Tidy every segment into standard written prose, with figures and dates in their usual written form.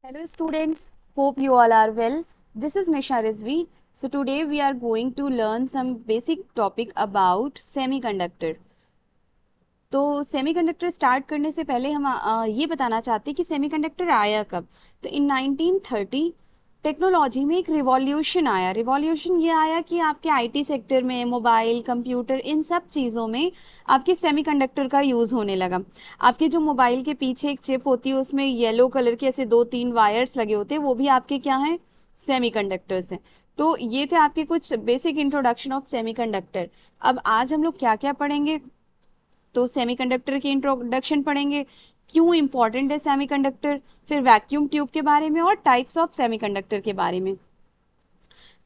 Hello students, hope you all are well. This is Nisha Rizvi. So today we are going to learn some basic topic about semiconductor. तो semiconductor start करने से पहले हम ये बताना चाहते हैं कि सेमीकंडक्टर आया कब। तो इन 1930 टेक्नोलॉजी में एक रिवॉल्यूशन आया। रिवॉल्यूशन ये आया कि आपके आईटी सेक्टर में मोबाइल कंप्यूटर इन सब चीज़ों में आपके सेमीकंडक्टर का यूज़ होने लगा। आपके जो मोबाइल के पीछे एक चिप होती है उसमें येलो कलर के ऐसे 2-3 वायर्स लगे होते हैं, वो भी आपके क्या हैं, सेमीकंडक्टर्स हैं। तो ये थे आपके कुछ बेसिक इंट्रोडक्शन ऑफ सेमीकंडक्टर। अब आज हम लोग क्या क्या पढ़ेंगे, तो सेमीकंडक्टर की इंट्रोडक्शन पढ़ेंगे, क्यों इंपॉर्टेंट है सेमीकंडक्टर, फिर वैक्यूम ट्यूब के बारे में और टाइप्स ऑफ सेमीकंडक्टर के बारे में।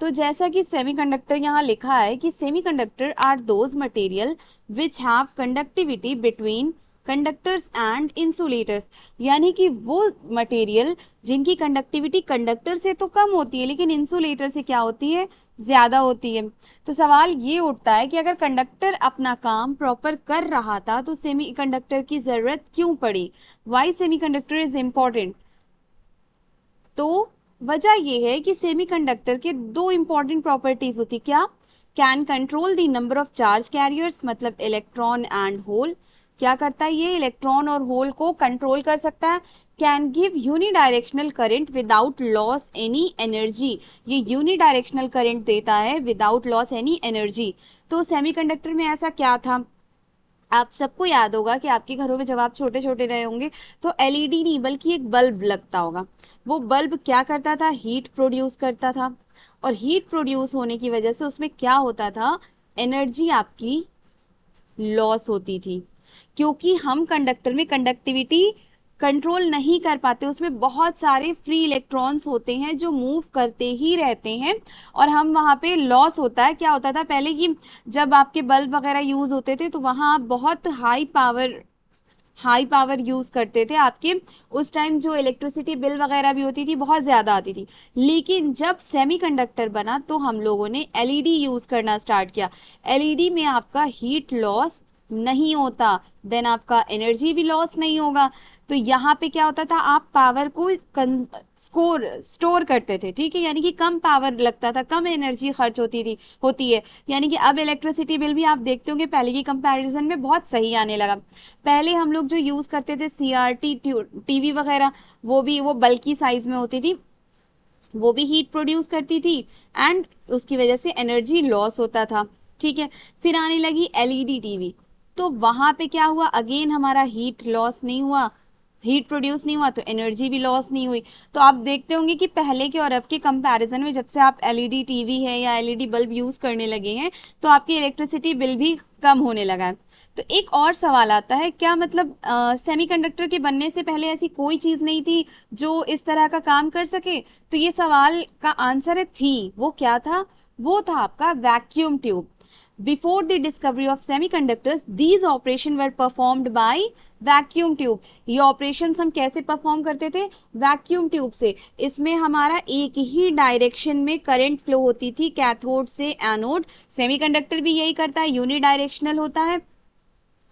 तो जैसा कि सेमीकंडक्टर यहाँ लिखा है कि semiconductor are those material which have conductivity between conductors and insulators, यानी कि वो मटेरियल जिनकी कंडक्टिविटी कंडक्टर से तो कम होती है लेकिन इंसुलेटर से क्या होती है, ज़्यादा होती है। तो सवाल ये उठता है कि अगर कंडक्टर अपना काम प्रॉपर कर रहा था तो सेमीकंडक्टर की ज़रूरत क्यों पड़ी, वाई सेमीकंडक्टर इज इम्पॉर्टेंट। तो वजह यह है कि सेमीकंडक्टर के दो इंपॉर्टेंट प्रॉपर्टीज होती, क्या, can control the number of charge carriers, मतलब इलेक्ट्रॉन एंड होल, क्या करता है ये, इलेक्ट्रॉन और होल को कंट्रोल कर सकता है। Can give unidirectional current without loss any energy, ये यूनिडायरेक्शनल करंट देता है विदाउट लॉस एनी एनर्जी। तो सेमीकंडक्टर में ऐसा क्या था, आप सबको याद होगा कि आपके घरों में जब आप छोटे छोटे रहे होंगे तो एलईडी नहीं बल्कि एक बल्ब लगता होगा। वो बल्ब क्या करता था, हीट प्रोड्यूस करता था, और हीट प्रोड्यूस होने की वजह से उसमें क्या होता था, एनर्जी आपकी लॉस होती थी। क्योंकि हम कंडक्टर में कंडक्टिविटी कंट्रोल नहीं कर पाते, उसमें बहुत सारे फ्री इलेक्ट्रॉन्स होते हैं जो मूव करते ही रहते हैं और हम वहाँ पे लॉस होता है। क्या होता था पहले कि जब आपके बल्ब वगैरह यूज़ होते थे तो वहाँ आप बहुत हाई पावर यूज़ करते थे, आपके उस टाइम जो इलेक्ट्रिसिटी बिल वगैरह भी होती थी बहुत ज़्यादा आती थी। लेकिन जब सेमीकंडक्टर बना तो हम लोगों ने एलईडी यूज़ करना स्टार्ट किया। एलईडी में आपका हीट लॉस नहीं होता, देन आपका एनर्जी भी लॉस नहीं होगा। तो यहाँ पे क्या होता था, आप पावर को स्टोर करते थे, ठीक है, यानी कि कम पावर लगता था, कम एनर्जी खर्च होती है। यानी कि अब इलेक्ट्रिसिटी बिल भी आप देखते होंगे पहले की कंपैरिजन में बहुत सही आने लगा। पहले हम लोग जो यूज़ करते थे सीआरटी टीवी वगैरह, वो बल्कि साइज में होती थी, वो भी हीट प्रोड्यूस करती थी एंड उसकी वजह से एनर्जी लॉस होता था, ठीक है। फिर आने लगी एलईडी टीवी, तो वहां पे क्या हुआ, अगेन हमारा हीट लॉस नहीं हुआ, हीट प्रोड्यूस नहीं हुआ तो एनर्जी भी लॉस नहीं हुई। तो आप देखते होंगे कि पहले के और अब के कंपैरिजन में जब से आप एलईडी टीवी है या एलईडी बल्ब यूज़ करने लगे हैं तो आपकी इलेक्ट्रिसिटी बिल भी कम होने लगा है। तो एक और सवाल आता है, क्या मतलब सेमीकंडक्टर के बनने से पहले ऐसी कोई चीज़ नहीं थी जो इस तरह का काम कर सके। तो ये सवाल का आंसर है थी। वो क्या था, वो था आपका vacuum tube. Before the discovery of semiconductors, these operations were performed by vacuum tube. ये ऑपरेशंस हम कैसे परफॉर्म करते थे, वैक्यूम ट्यूब से। इसमें हमारा एक ही डायरेक्शन में करंट फ्लो होती थी, कैथोड से एनोड। सेमीकंडक्टर भी यही करता है, यूनिडायरेक्शनल होता है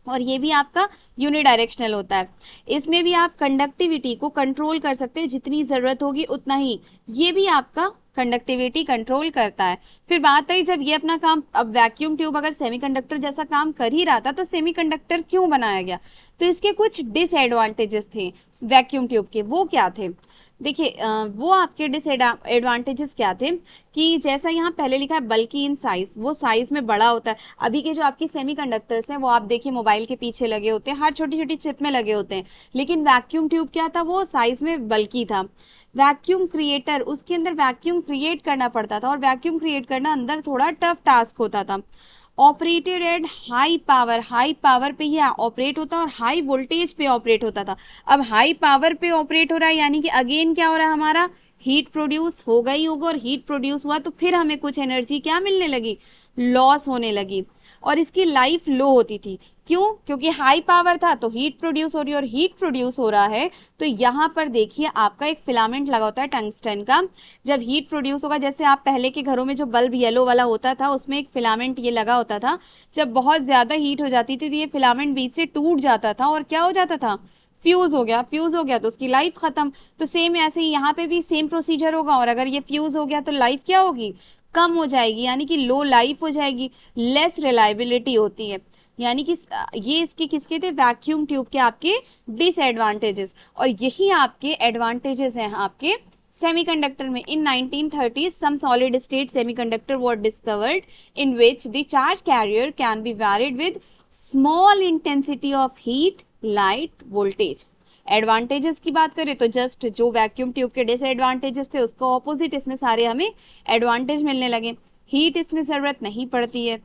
और ये भी आपका यूनिडायरेक्शनल होता है। इसमें भी आप कंडक्टिविटी को कंट्रोल कर सकते हैं, जितनी ज़रूरत होगी उतना ही ये भी आपका कंडक्टिविटी कंट्रोल करता है। फिर बात आई जब ये अपना काम, अब वैक्यूम ट्यूब अगर सेमीकंडक्टर जैसा काम कर ही रहा था तो सेमीकंडक्टर क्यों बनाया गया। तो इसके कुछ डिसएडवांटेजेस थे वैक्यूम ट्यूब के, वो क्या थे, देखिए वो आपके डिसएडवांटेजेस क्या थे कि जैसा यहाँ पहले लिखा है बल्कि इन साइज, वो साइज में बड़ा होता है। अभी के जो आपके सेमीकंडक्टर्स हैं वो आप देखिए मोबाइल के पीछे लगे होते हैं, हर छोटी छोटी चिप में लगे होते हैं, लेकिन वैक्यूम ट्यूब क्या था, वो साइज में बल्की था। वैक्यूम क्रिएटर, उसके अंदर वैक्यूम क्रिएट करना पड़ता था और वैक्यूम क्रिएट करना अंदर थोड़ा टफ टास्क होता था। Operated at high power, high power पे ये ऑपरेट होता और हाई वोल्टेज पे ऑपरेट होता था। अब हाई पावर पे ऑपरेट हो रहा है यानी कि अगेन क्या हो रहा है, हमारा हीट प्रोड्यूस होगा ही होगा, और हीट प्रोड्यूस हुआ तो फिर हमें कुछ एनर्जी क्या मिलने लगी, लॉस होने लगी। और इसकी लाइफ लो होती थी, क्यों, क्योंकि हाई पावर था तो हीट प्रोड्यूस हो रही है, और हीट प्रोड्यूस हो रहा है तो यहाँ पर देखिए आपका एक फिलामेंट लगा होता है टंगस्टन का। जब हीट प्रोड्यूस होगा, जैसे आप पहले के घरों में जो बल्ब येलो वाला होता था उसमें एक फिलामेंट ये लगा होता था, जब बहुत ज़्यादा हीट हो जाती थी तो ये फिलामेंट बीच से टूट जाता था और क्या हो जाता था, फ्यूज हो गया, फ्यूज हो गया तो उसकी लाइफ खत्म। तो सेम ऐसे ही यहाँ पे भी सेम प्रोसीजर होगा, और अगर ये फ्यूज हो गया तो लाइफ क्या होगी, कम हो जाएगी, यानी कि लो लाइफ हो जाएगी, लेस रिलायबिलिटी होती है। यानी कि ये इसके किसके थे, वैक्यूम ट्यूब के आपके डिसएडवांटेजेस, और यही आपके एडवांटेजेस हैं आपके सेमीकंडक्टर में। इन 1930s some solid state semiconductor were discovered in which the charge carrier can be varied with small intensity of heat, light, voltage। Advantages की बात करें तो जस्ट जो वैक्यूम ट्यूब के डिसएडवांटेजेस थे उसको ऑपोजिट इसमें सारे हमें एडवांटेज मिलने लगे। हीट इसमें ज़रूरत नहीं पड़ती है,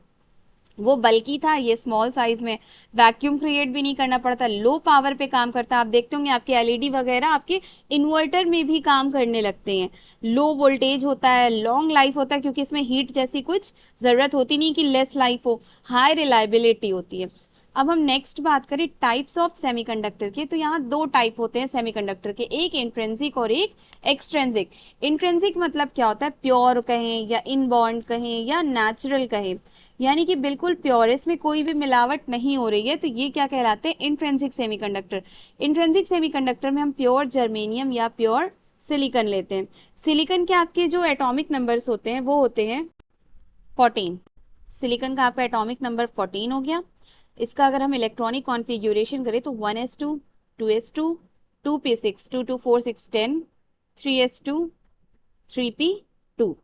वो बल्कि था, ये स्मॉल साइज में, वैक्यूम क्रिएट भी नहीं करना पड़ता, लो पावर पे काम करता है। आप देखते होंगे आपके एलईडी वगैरह आपके इन्वर्टर में भी काम करने लगते हैं। लो वोल्टेज होता है, लॉन्ग लाइफ होता है, क्योंकि इसमें हीट जैसी कुछ ज़रूरत होती नहीं कि लेस लाइफ हो, हाई रिलायबिलिटी होती है। अब हम नेक्स्ट बात करें टाइप्स ऑफ सेमीकंडक्टर के, तो यहाँ दो टाइप होते हैं सेमीकंडक्टर के, एक इंट्रिंसिक और एक एक्सट्रिंसिक। इंट्रिंसिक मतलब क्या होता है, प्योर कहें या इनबॉर्न कहें या नेचुरल कहें, यानी कि बिल्कुल प्योर, इसमें कोई भी मिलावट नहीं हो रही है, तो ये क्या कहलाते हैं, इंट्रिंसिक सेमीकंडक्टर। इंट्रिंसिक सेमीकंडक्टर में हम प्योर जर्मेनियम या प्योर सिलिकॉन लेते हैं। सिलिकॉन के आपके जो एटॉमिक नंबर्स होते हैं वो होते हैं 14। सिलिकॉन का आपका एटॉमिक नंबर 14 हो गया। इसका अगर हम इलेक्ट्रॉनिक कॉन्फ़िगरेशन करें तो 1s2, 2s2, 2p6, 2 2 4 6 10, 3s2, 3p2।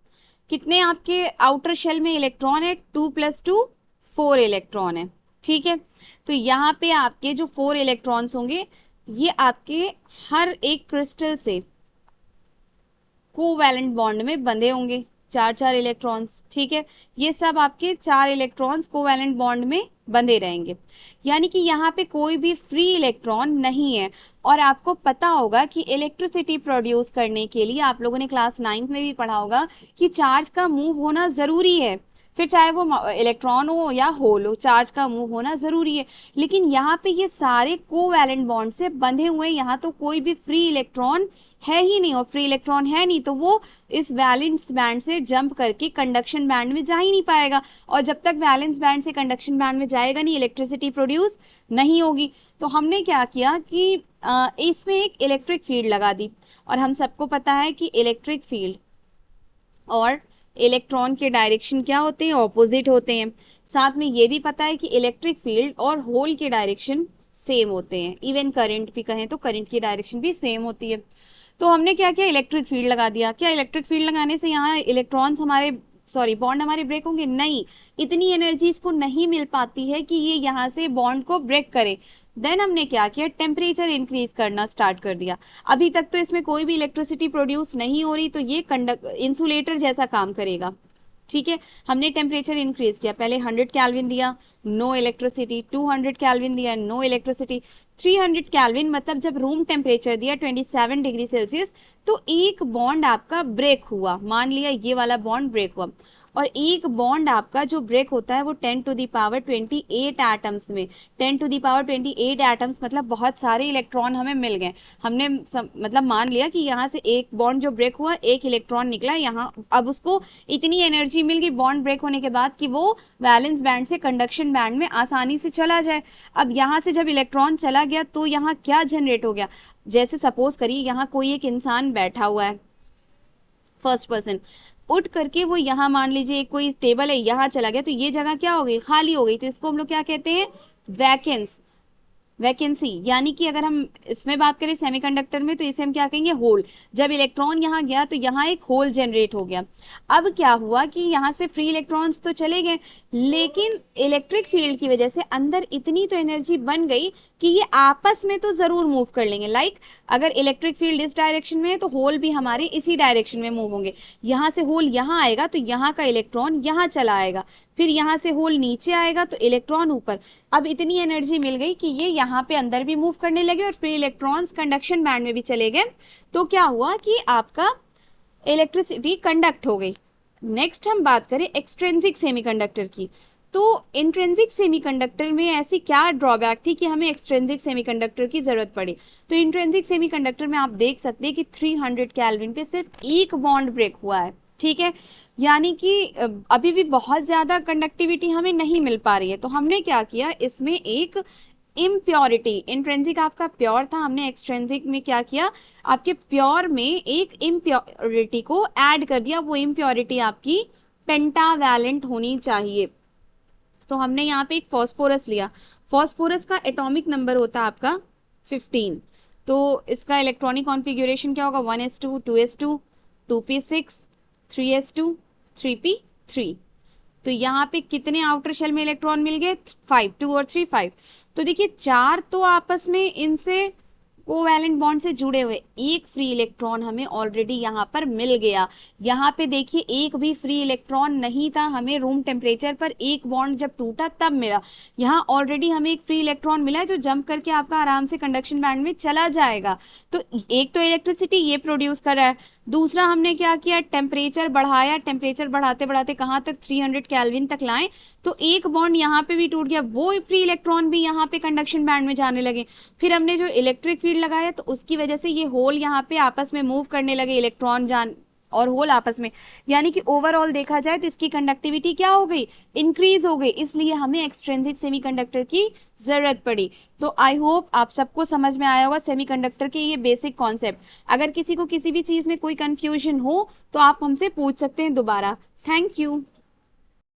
कितने आपके आउटर शेल में इलेक्ट्रॉन है, 2 + 2 4 इलेक्ट्रॉन है, ठीक है। तो यहाँ पे आपके जो 4 इलेक्ट्रॉन्स होंगे ये आपके हर एक क्रिस्टल से कोवैलेंट बॉन्ड में बंधे होंगे, 4 इलेक्ट्रॉन्स, ठीक है। ये सब आपके 4 इलेक्ट्रॉन्स कोवैलेंट बॉन्ड में बंधे रहेंगे, यानी कि यहाँ पे कोई भी फ्री इलेक्ट्रॉन नहीं है। और आपको पता होगा कि इलेक्ट्रिसिटी प्रोड्यूस करने के लिए आप लोगों ने क्लास 9th में भी पढ़ा होगा कि चार्ज का मूव होना ज़रूरी है, फिर चाहे वो इलेक्ट्रॉन हो या होल हो, चार्ज का मूव होना ज़रूरी है। लेकिन यहाँ पे ये सारे कोवैलेंट बॉन्ड से बंधे हुए हैं, यहाँ तो कोई भी फ्री इलेक्ट्रॉन है ही नहीं, और फ्री इलेक्ट्रॉन है नहीं तो वो इस वैलेंस बैंड से जंप करके कंडक्शन बैंड में जा ही नहीं पाएगा, और जब तक वैलेंस बैंड से कंडक्शन बैंड में जाएगा नहीं, इलेक्ट्रिसिटी प्रोड्यूस नहीं होगी। तो हमने क्या किया कि इसमें एक इलेक्ट्रिक फील्ड लगा दी, और हम सबको पता है कि इलेक्ट्रिक फील्ड और इलेक्ट्रॉन के डायरेक्शन क्या होते हैं, ऑपोजिट होते हैं। साथ में ये भी पता है कि इलेक्ट्रिक फील्ड और होल के डायरेक्शन सेम होते हैं, इवन करंट भी कहें तो करंट की डायरेक्शन भी सेम होती है। तो हमने क्या किया, इलेक्ट्रिक फील्ड लगा दिया। क्या इलेक्ट्रिक फील्ड लगाने से यहाँ इलेक्ट्रॉन्स हमारे बॉन्ड हमारे ब्रेक होंगे? नहीं, इतनी एनर्जी इसको नहीं मिल पाती है कि ये यहाँ से बॉन्ड को ब्रेक करे। देन हमने क्या किया, टेम्परेचर इंक्रीज करना स्टार्ट कर दिया। अभी तक तो इसमें कोई भी इलेक्ट्रिसिटी प्रोड्यूस नहीं हो रही, तो ये इंसुलेटर जैसा काम करेगा, ठीक है। हमने टेम्परेचर इंक्रीज किया, पहले 100 केल्विन दिया, नो इलेक्ट्रिसिटी, 200 केल्विन दिया, नो इलेक्ट्रिसिटी, 300 केल्विन मतलब जब रूम टेम्परेचर दिया 27 डिग्री सेल्सियस, तो एक बॉन्ड आपका ब्रेक हुआ, मान लिया ये वाला बॉन्ड ब्रेक हुआ। और एक बॉन्ड आपका जो ब्रेक होता है वो 10⁻28 एटम्स में, 10⁻28 एटम्स मतलब बहुत सारे इलेक्ट्रॉन हमें मिल गए। हमने मतलब मान लिया कि यहाँ से एक बॉन्ड जो ब्रेक हुआ, एक इलेक्ट्रॉन निकला यहाँ, अब उसको इतनी एनर्जी मिल गई बॉन्ड ब्रेक होने के बाद कि वो वैलेंस बैंड से कंडक्शन बैंड में आसानी से चला जाए। अब यहाँ से जब इलेक्ट्रॉन चला गया तो यहाँ क्या जनरेट हो गया, जैसे सपोज करिए यहाँ कोई एक इंसान बैठा हुआ है, फर्स्ट पर्सन, उठ करके वो यहाँ मान लीजिए कोई टेबल है यहाँ चला गया, तो ये जगह क्या हो गई, खाली हो गई, तो इसको हम लोग क्या कहते हैं, वैकेंसी। यानी कि अगर हम इसमें बात करें सेमीकंडक्टर में तो इसे हम क्या कहेंगे, होल। जब इलेक्ट्रॉन यहाँ गया तो यहाँ एक होल जनरेट हो गया। अब क्या हुआ कि यहाँ से फ्री इलेक्ट्रॉन्स तो चले गए, लेकिन इलेक्ट्रिक फील्ड की वजह से अंदर इतनी तो एनर्जी बन गई कि ये आपस में तो जरूर मूव कर लेंगे। लाइक अगर इलेक्ट्रिक फील्ड इस डायरेक्शन में है तो होल भी हमारे इसी डायरेक्शन में मूव होंगे। यहाँ से होल यहाँ आएगा तो यहाँ का इलेक्ट्रॉन यहाँ चला आएगा, फिर यहाँ से होल नीचे आएगा तो इलेक्ट्रॉन ऊपर। अब इतनी एनर्जी मिल गई कि ये यहाँ पे अंदर भी मूव करने लगे और फ्री इलेक्ट्रॉन्स कंडक्शन बैंड में भी चले गए। तो क्या हुआ कि आपका इलेक्ट्रिसिटी कंडक्ट हो गई। नेक्स्ट हम बात करें एक्सट्रिंसिक सेमीकंडक्टर की। तो इंट्रिंसिक सेमीकंडक्टर में ऐसी क्या ड्रॉबैक थी कि हमें एक्सट्रिंसिक सेमीकंडक्टर की जरूरत पड़ी। तो इंट्रिंसिक सेमीकंडक्टर में आप देख सकते हैं कि 300 केल्विन पे सिर्फ एक बॉन्ड ब्रेक हुआ है, ठीक है, यानी कि अभी भी बहुत ज़्यादा कंडक्टिविटी हमें नहीं मिल पा रही है। तो हमने क्या किया, इसमें एक इम्प्योरिटी। इंट्रिंसिक आपका प्योर था, हमने एक्सट्रिंसिक में क्या किया, आपके प्योर में एक इम्प्योरिटी को ऐड कर दिया, वो इम्प्योरिटी आपकी पेंटावैलेंट होनी चाहिए। तो हमने यहाँ पे एक फॉस्फोरस लिया, फॉस्फोरस का एटॉमिक नंबर होता है आपका 15, तो इसका इलेक्ट्रॉनिक कॉन्फ़िगरेशन क्या होगा, 1s2 2s2 2p6 3s2 3p3। तो यहाँ पे कितने आउटर शेल में इलेक्ट्रॉन मिल गए, 5, 2 और 3 5। तो देखिए चार तो आपस में इनसे कोवैलेंट बॉन्ड से जुड़े हुए, एक फ्री इलेक्ट्रॉन हमें ऑलरेडी यहाँ पर मिल गया। यहाँ पे देखिए एक भी फ्री इलेक्ट्रॉन नहीं था, हमें रूम टेम्परेचर पर एक बॉन्ड जब टूटा तब मिला। यहाँ ऑलरेडी हमें एक फ्री इलेक्ट्रॉन मिला है जो जंप करके आपका आराम से कंडक्शन बैंड में चला जाएगा। तो एक तो इलेक्ट्रिसिटी ये प्रोड्यूस कर रहा है, दूसरा हमने क्या किया, टेम्परेचर बढ़ाया, टेम्परेचर बढ़ाते बढ़ाते कहाँ तक, 300 केल्विन तक लाए, तो एक बॉन्ड यहाँ पे भी टूट गया, वो फ्री इलेक्ट्रॉन भी यहाँ पे कंडक्शन बैंड में जाने लगे। फिर हमने जो इलेक्ट्रिक फील्ड लगाया तो उसकी वजह से ये होल यहाँ पे आपस में मूव करने लगे, इलेक्ट्रॉन जान और होल आपस में, यानी कि ओवरऑल देखा जाए तो इसकी कंडक्टिविटी क्या हो गई, इंक्रीज हो गई, इसलिए हमें एक्सट्रिंसिक सेमीकंडक्टर की जरूरत पड़ी। तो आई होप आप सबको समझ में आया होगा सेमीकंडक्टर के ये बेसिक कॉन्सेप्ट। अगर किसी को किसी भी चीज में कोई कंफ्यूजन हो तो आप हमसे पूछ सकते हैं दोबारा। Thank you.